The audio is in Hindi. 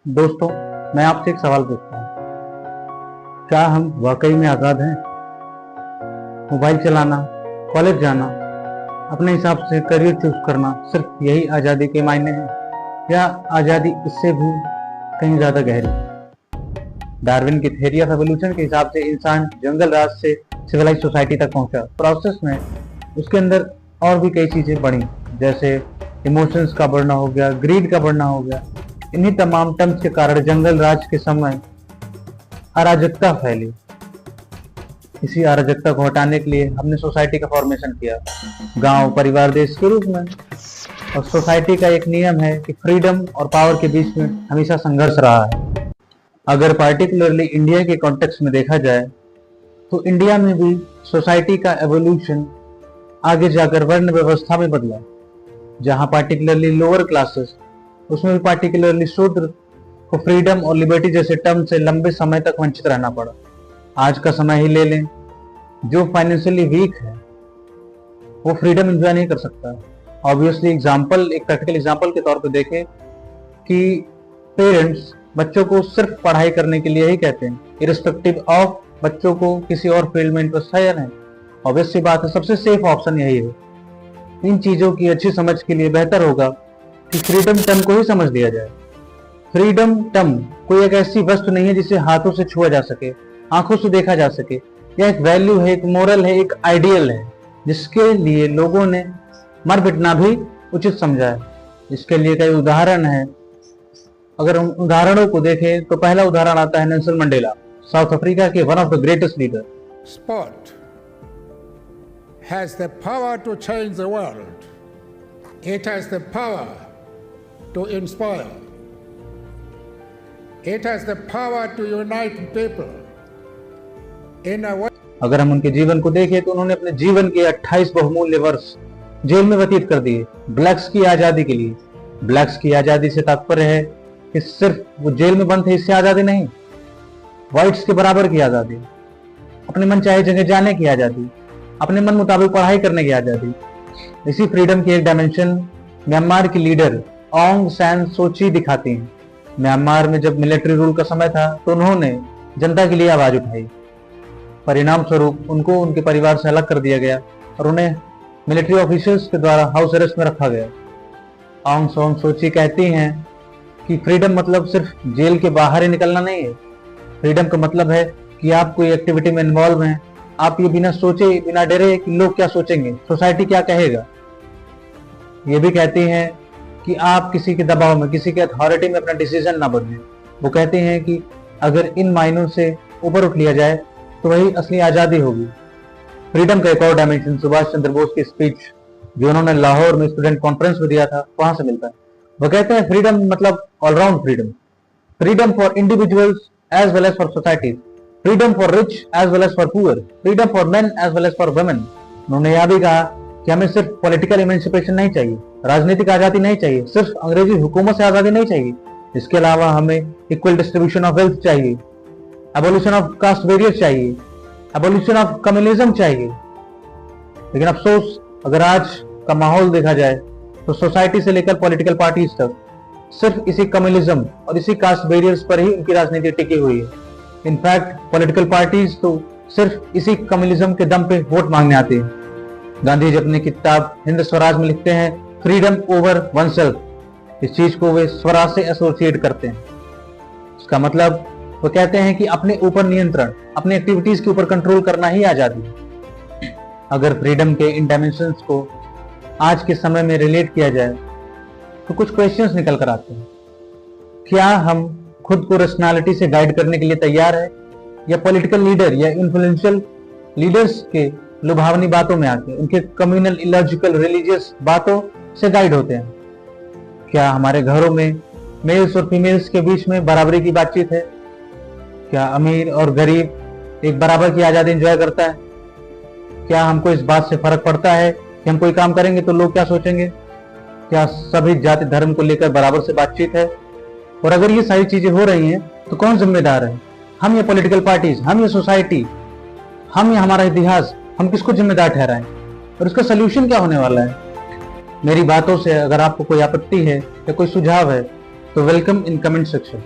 दोस्तों, मैं आपसे एक सवाल पूछता हूँ। क्या हम वाकई में आज़ाद हैं? मोबाइल चलाना, कॉलेज जाना, अपने हिसाब से करियर चूज करना, सिर्फ यही आज़ादी के मायने हैं? या आज़ादी इससे भी कहीं ज़्यादा गहरी? डार्विन की थ्योरी ऑफ एवोल्यूशन के हिसाब से इंसान जंगल राज से सिविलाइज सोसाइटी तक पहुंचा। प्रोसेस में उसके अंदर और भी कई चीज़ें बढ़ी, जैसे इमोशंस का बढ़ना हो गया, ग्रीड का बढ़ना हो गया। इन्हीं तमाम टर्म्स के कारण जंगल राज के समय अराजकता फैली। इसी अराजकता को हटाने के लिए हमने सोसाइटी का फॉर्मेशन किया, गांव, परिवार, देश के रूप में। और सोसाइटी का एक नियम है कि फ्रीडम और पावर के बीच में हमेशा संघर्ष रहा है। अगर पार्टिकुलरली इंडिया के कॉन्टेक्स्ट में देखा जाए तो इंडिया में भी सोसाइटी का एवोल्यूशन आगे जाकर वर्ण व्यवस्था में बदला, जहां पार्टिकुलरली लोअर क्लासेस, उसमें भी पार्टिकुलरली शूद्र को फ्रीडम और लिबर्टी जैसे टर्म से लंबे समय तक वंचित रहना पड़ा। आज का समय ही ले लें, जो फाइनेंशियली वीक है वो फ्रीडम एंजॉय नहीं कर सकता। ऑब्वियसली एग्जांपल, एक प्रैक्टिकल एग्जांपल के तौर पे देखें कि पेरेंट्स बच्चों को सिर्फ पढ़ाई करने के लिए ही कहते हैं, इरिस्पेक्टिव ऑफ बच्चों को किसी और फील्ड में इंटरेस्ट है या नहीं। ऑब्वियस सी बात है, सबसे सेफ ऑप्शन यही है। इन चीजों की अच्छी समझ के लिए बेहतर होगा कि फ्रीडम टर्म को ही समझ लिया जाए। फ्रीडम टर्म कोई एक ऐसी वस्तु नहीं है जिसे हाथों से छुआ जा सके, आंखों से देखा जा सके। यह एक वैल्यू है, एक मोरल है, एक आइडियल है, जिसके लिए लोगों ने मर मिटना भी उचित समझा है। इसके लिए कई उदाहरण है। अगर हम उदाहरणों को देखें तो पहला उदाहरण आता है नेल्सन मंडेला, साउथ अफ्रीका के one of the greatest leader. Sport has the power to change the world. It has the power to inspire. It has the power to unite people in a way. अगर हम उनके जीवन को देखें तो उन्होंने अपने जीवन के 28 बहुमूल्य वर्ष जेल में व्यतीत कर दिए ब्लैक्स की आजादी के लिए। ब्लैक्स की आजादी से तात्पर्य है कि सिर्फ वो जेल में बंद थे, इससे आजादी नहीं, व्हाइट्स के बराबर की आजादी, अपने मन चाहे जगह जाने की आजादी, अपने मन मुताबिक पढ़ाई करने की आजादी। इसी फ्रीडम की एक डायमेंशन म्यांमार की लीडर ऑंग सैन सू की दिखाती हैं। म्यांमार में जब मिलिट्री रूल का समय था तो उन्होंने जनता के लिए आवाज उठाई। परिणाम स्वरूप उनको उनके परिवार से अलग कर दिया गया और उन्हें मिलिट्री ऑफिसर्स के द्वारा हाउस अरेस्ट में रखा गया। ऑंग सैन सू की कहती हैं कि फ्रीडम मतलब सिर्फ जेल के बाहर ही निकलना नहीं है। फ्रीडम का मतलब है कि आप कोई एक्टिविटी में इन्वॉल्व हैं, आप ये बिना सोचे, बिना डरे कि लोग क्या सोचेंगे, सोसाइटी क्या कहेगा। ये भी कहती हैं कि आप किसी के दबाव में, किसी के अथॉरिटी में अपना डिसीजन ना बदलें। वो कहते हैं कि अगर इन मायनों से ऊपर उठ लिया जाए तो वही असली आज़ादी होगी। फ्रीडम का एक और डायमेंशन सुभाष चंद्र बोस की स्पीच जो उन्होंने लाहौर में स्टूडेंट कॉन्फ्रेंस में दिया था, वहां से मिलता है। वो कहते हैं फ्रीडम मतलब all round freedom, freedom for individuals as well as for societies, freedom for rich as well as for poor, freedom for men as well as for women. उन्होंने यह भी कहा कि हमें सिर्फ पॉलिटिकल इमेंसिपेशन नहीं चाहिए, राजनीतिक आजादी नहीं चाहिए, सिर्फ अंग्रेजी हुकूमत से आजादी नहीं चाहिए। इसके अलावा हमें इक्वल डिस्ट्रीब्यूशन ऑफ वेल्थ चाहिए, एबोल्यूशन ऑफ कास्ट बैरियर चाहिए, एबोल्यूशन ऑफ कम्युनिज्म चाहिए। लेकिन अफसोस, अगर आज का माहौल देखा जाए तो सोसाइटी से लेकर पॉलिटिकल पार्टीज तक सिर्फ इसी कम्युनिज्म और इसी कास्ट बैरियर्स पर ही उनकी राजनीति टिकी हुई है। इनफैक्ट पॉलिटिकल पार्टीज तो सिर्फ इसी कम्युनिज्म के दम पे वोट मांगने आते हैं। गांधी जी अपनी किताब हिंद स्वराज में लिखते हैं फ्रीडम ओवर वनसेल्फ। इस चीज को वे स्वराज से एसोसिएट करते हैं। इसका मतलब वो कहते हैं कि अपने ऊपर नियंत्रण, अपनी एक्टिविटीज के ऊपर कंट्रोल करना ही आजादी है। अगर फ्रीडम के इन डायमेंशंस को आज के समय में रिलेट किया जाए तो कुछ क्वेश्चंस निकल कर आते हैं। क्या हम खुद को रैशनैलिटी से गाइड करने के लिए तैयार है, या पॉलिटिकल लीडर या इन्फ्लुएंशियल लीडर्स के लुभावनी बातों में आके, उनके कम्युनल, इलॉजिकल, रिलीजियस बातों से गाइड होते हैं? क्या हमारे घरों में मेल्स और फीमेल्स के बीच में बराबरी की बातचीत है? क्या अमीर और गरीब एक बराबर की आजादी एंजॉय करता है? क्या हमको इस बात से फर्क पड़ता है कि हम कोई काम करेंगे तो लोग क्या सोचेंगे? क्या सभी जाति धर्म को लेकर बराबर से बातचीत है? और अगर ये सारी चीजें हो रही हैं तो कौन जिम्मेदार है? हम या पॉलिटिकल पार्टीज, हम या सोसाइटी, हम या हमारा इतिहास? हम किसको जिम्मेदार ठहराएं? और इसका सलूशन क्या होने वाला है? मेरी बातों से अगर आपको कोई आपत्ति है या कोई सुझाव है तो वेलकम इन कमेंट सेक्शन।